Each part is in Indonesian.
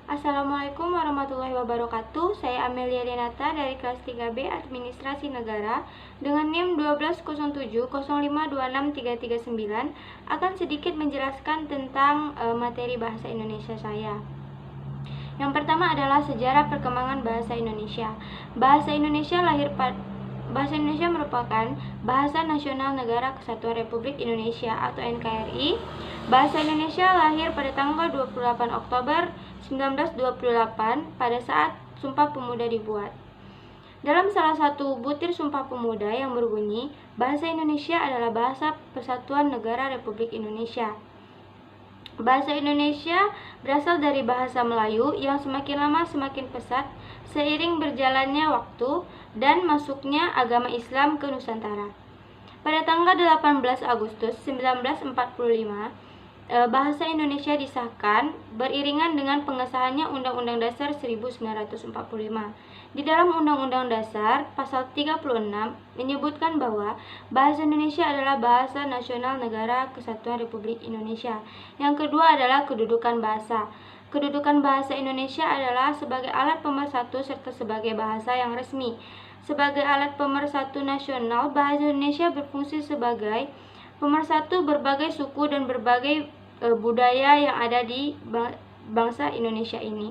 Assalamualaikum warahmatullahi wabarakatuh. Saya Amelia Renata dari kelas 3B Administrasi Negara dengan NIM 1207052639 akan sedikit menjelaskan tentang materi bahasa Indonesia saya. Yang pertama adalah sejarah perkembangan bahasa Indonesia. Bahasa Indonesia merupakan bahasa nasional Negara Kesatuan Republik Indonesia atau NKRI. Bahasa Indonesia lahir pada tanggal 28 Oktober 1928 pada saat Sumpah Pemuda dibuat. Dalam salah satu butir Sumpah Pemuda yang berbunyi, bahasa Indonesia adalah bahasa Persatuan Negara Republik Indonesia. Bahasa Indonesia berasal dari bahasa Melayu yang semakin lama semakin pesat seiring berjalannya waktu dan masuknya agama Islam ke Nusantara. Pada tanggal 18 Agustus 1945, bahasa Indonesia disahkan beriringan dengan pengesahannya Undang-Undang Dasar 1945. Di dalam Undang-Undang Dasar, pasal 36 menyebutkan bahwa bahasa Indonesia adalah bahasa nasional Negara Kesatuan Republik Indonesia. Yang kedua adalah kedudukan bahasa. Kedudukan bahasa Indonesia adalah sebagai alat pemersatu serta sebagai bahasa yang resmi. Sebagai alat pemersatu nasional, bahasa Indonesia berfungsi sebagai pemersatu berbagai suku dan berbagai budaya yang ada di bangsa Indonesia ini.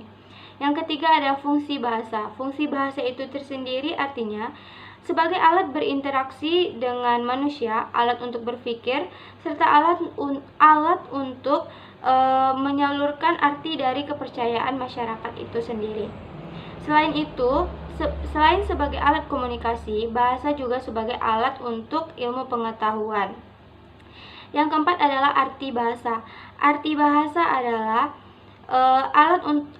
Yang ketiga ada fungsi bahasa. Fungsi bahasa itu tersendiri artinya sebagai alat berinteraksi dengan manusia, alat untuk berpikir, serta alat untuk menyalurkan arti dari kepercayaan masyarakat itu sendiri. Selain sebagai alat komunikasi, bahasa juga sebagai alat untuk ilmu pengetahuan. Yang keempat adalah arti bahasa. Arti bahasa adalah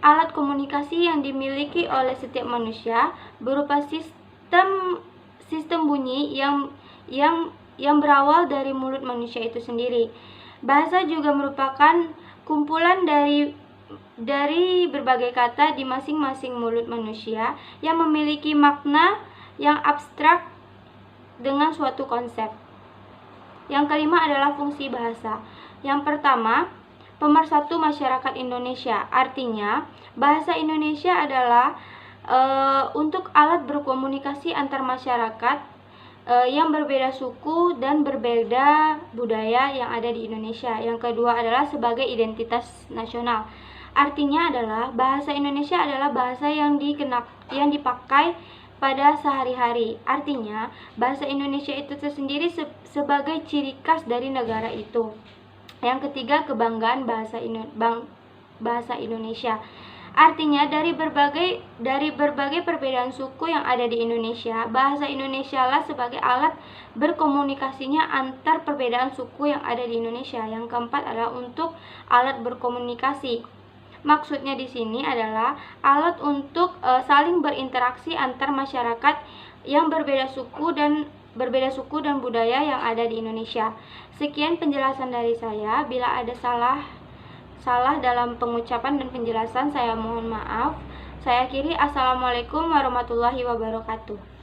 alat komunikasi yang dimiliki oleh setiap manusia berupa sistem bunyi yang berawal dari mulut manusia itu sendiri. Bahasa juga merupakan kumpulan dari berbagai kata di masing-masing mulut manusia yang memiliki makna yang abstrak dengan suatu konsep. Yang kelima adalah fungsi bahasa. Yang pertama, pemersatu masyarakat Indonesia. Artinya, bahasa Indonesia adalah untuk alat berkomunikasi antar masyarakat yang berbeda suku dan berbeda budaya yang ada di Indonesia. Yang kedua adalah sebagai identitas nasional. Artinya adalah bahasa Indonesia adalah bahasa yang dipakai pada sehari-hari. Artinya, bahasa Indonesia itu tersendiri sebagai ciri khas dari negara itu. Yang ketiga, kebanggaan bahasa Indonesia. Artinya dari berbagai perbedaan suku yang ada di Indonesia, bahasa Indonesia lah sebagai alat berkomunikasinya antar perbedaan suku yang ada di Indonesia. Yang keempat adalah untuk alat berkomunikasi. Maksudnya di sini adalah alat untuk saling berinteraksi antar masyarakat yang berbeda suku dan budaya yang ada di Indonesia. Sekian penjelasan dari saya. Bila ada salah dalam pengucapan dan penjelasan, saya mohon maaf. Saya akhiri. Assalamualaikum warahmatullahi wabarakatuh.